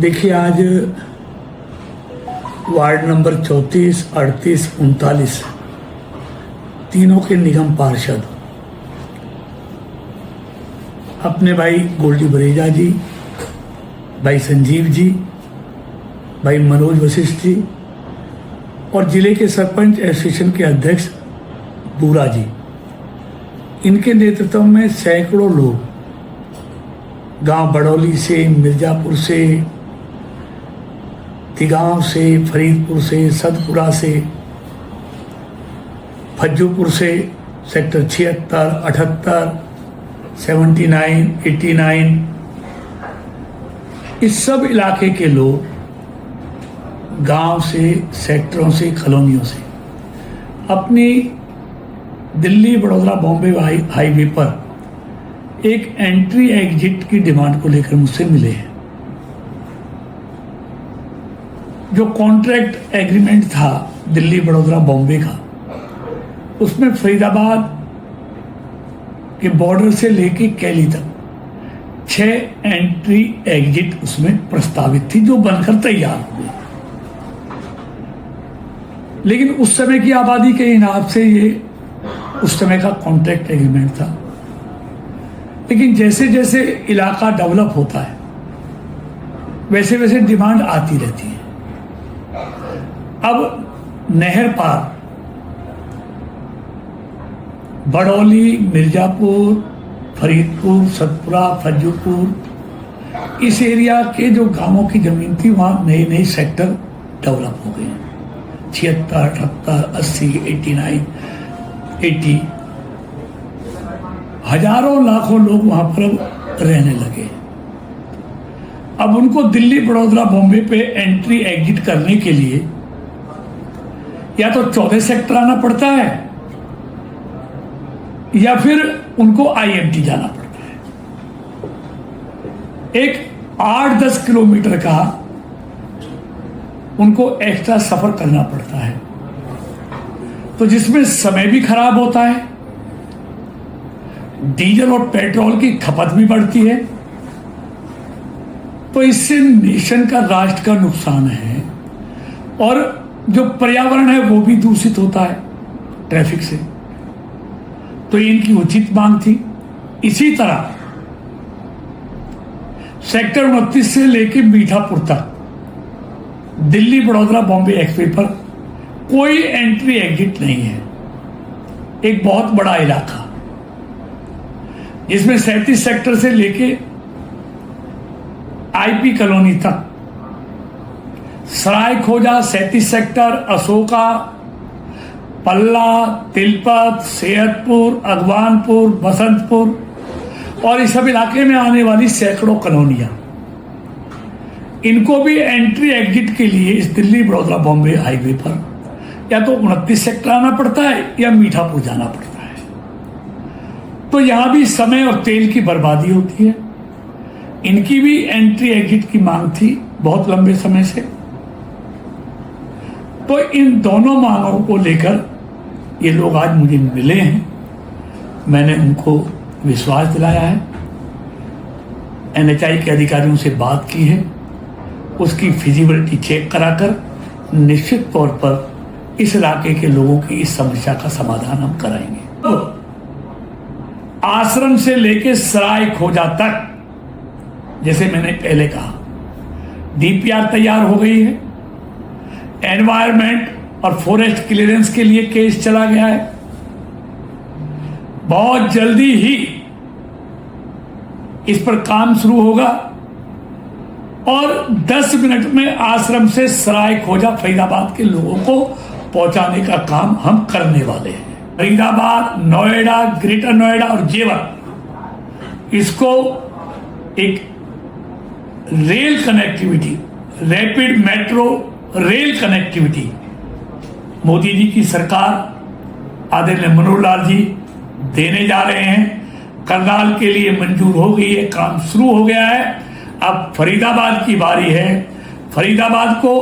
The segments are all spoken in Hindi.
देखिए, आज वार्ड नंबर 34, 38, 39 तीनों के निगम पार्षद अपने भाई गोल्डी बरेजा जी, भाई संजीव जी, भाई मनोज वशिष्ठ जी और जिले के सरपंच एसोसिएशन के अध्यक्ष बूरा जी, इनके नेतृत्व में सैकड़ों लोग गांव बड़ौली से, मिर्जापुर से, तिगांव से, फरीदपुर से, सतपुरा से, फज्जूपुर से, सेक्टर 76, 78, 79, 89 इस सब इलाके के लोग गांव से, सेक्टरों से, कॉलोनियों से अपनी दिल्ली बड़ौदा बॉम्बे हाईवे पर एक एंट्री एग्जिट की डिमांड को लेकर मुझसे मिले हैं। जो कॉन्ट्रैक्ट एग्रीमेंट था दिल्ली बड़ौदा बॉम्बे का, उसमें फरीदाबाद के बॉर्डर से लेके कैली तक 6 एंट्री एग्जिट उसमें प्रस्तावित थी, जो बनकर तैयार हो गई। लेकिन उस समय की आबादी के हिसाब से ये उस समय का कॉन्ट्रैक्ट एग्रीमेंट था। लेकिन जैसे जैसे इलाका डेवलप होता है वैसे वैसे डिमांड आती रहती है। अब नहर पार बड़ौली, मिर्जापुर, फरीदपुर, सतपुरा, फज्जूपुर इस एरिया के जो गांवों की जमीन थी, वहां नए नए सेक्टर डेवलप हो गए हैं। 76, 78, 80, 89, 80 हजारों लाखों लोग वहां पर रहने लगे। अब उनको दिल्ली बड़ौदा बॉम्बे पे एंट्री एग्जिट करने के लिए या तो 14 सेक्टर आना पड़ता है या फिर उनको आईएमटी जाना पड़ता है। एक 8-10 किलोमीटर का उनको एक्स्ट्रा सफर करना पड़ता है, तो जिसमें समय भी खराब होता है, डीजल और पेट्रोल की खपत भी बढ़ती है। तो इससे नेशन का, राष्ट्र का नुकसान है और जो पर्यावरण है वो भी दूषित होता है ट्रैफिक से। तो इनकी उचित मांग थी। इसी तरह सेक्टर 29 से लेकर मीठापुर तक दिल्ली बड़ौदा बॉम्बे एक्सवे पर कोई एंट्री एग्जिट नहीं है। एक बहुत बड़ा इलाका जिसमें 37 सेक्टर से लेके आईपी कॉलोनी तक, सराय खोजा 37 सेक्टर, अशोका, पल्ला, तिलपत, सेहतपुर, अगवानपुर, बसंतपुर और इस सब इलाके में आने वाली सैकड़ों कॉलोनियां, इनको भी एंट्री एग्जिट के लिए इस दिल्ली बड़ौदा बॉम्बे हाईवे पर या तो 29 सेक्टर आना पड़ता है या मीठापुर जाना पड़ता है। तो यहां भी समय और तेल की बर्बादी होती है। इनकी भी एंट्री एग्जिट की मांग थी बहुत लंबे समय से। तो इन दोनों मांगों को लेकर ये लोग आज मुझे मिले हैं। मैंने उनको विश्वास दिलाया है, एनएचआई के अधिकारियों से बात की है, उसकी फिजिबिलिटी चेक कराकर निश्चित तौर पर इस इलाके के लोगों की इस समस्या का समाधान हम कराएंगे। तो आश्रम से लेकर सराय खोजा तक, जैसे मैंने पहले कहा, डीपीआर तैयार हो गई है। एनवायरमेंट और फॉरेस्ट क्लियरेंस के लिए केस चला गया है। बहुत जल्दी ही इस पर काम शुरू होगा और 10 मिनट में आश्रम से सराय खोजा फरीदाबाद के लोगों को पहुंचाने का काम हम करने वाले हैं। फरीदाबाद, नोएडा, ग्रेटर नोएडा और जेवर, इसको एक rail connectivity, rapid metro rail connectivity Modi ji की सरकार आदरणीय मनोहर लाल जी देने जा रहे हैं। करनाल के लिए मंजूर हो गई है, काम शुरू हो गया है। अब फरीदाबाद की बारी है। फरीदाबाद को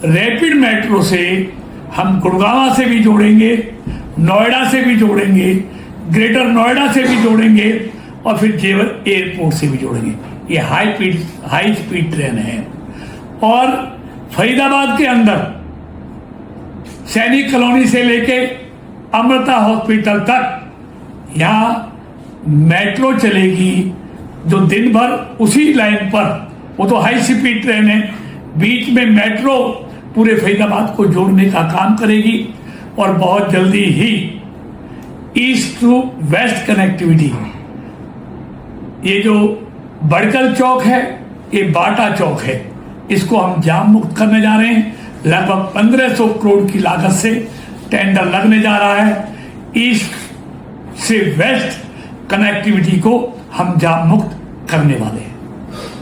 रैपिड मेट्रो से हम गुड़गांव से भी जोड़ेंगे, नोएडा से भी जोड़ेंगे, ग्रेटर नोएडा से भी जोड़ेंगे और फिर जेवर एयरपोर्ट से भी जोड़ेंगे। ये हाई स्पीड ट्रेन है। और फरीदाबाद के अंदर सैनिक कॉलोनी से लेके अमृता हॉस्पिटल तक यहाँ मेट्रो चलेगी, जो दिन भर उसी लाइन पर, वो तो हाई स्पीड ट्रेन है, बीच में मेट्रो पूरे फरीदाबाद को जोड़ने का काम करेगी और बहुत जल्दी ही ईस्ट टू वेस्ट कनेक्टिविटी, ये जो बड़कल चौक है, ये बाटा चौक है, इसको हम जाम मुक्त करने जा रहे हैं। लगभग 1500 करोड़ की लागत से टेंडर लगने जा रहा है। ईस्ट से वेस्ट कनेक्टिविटी को हम जाम मुक्त करने वाले हैं।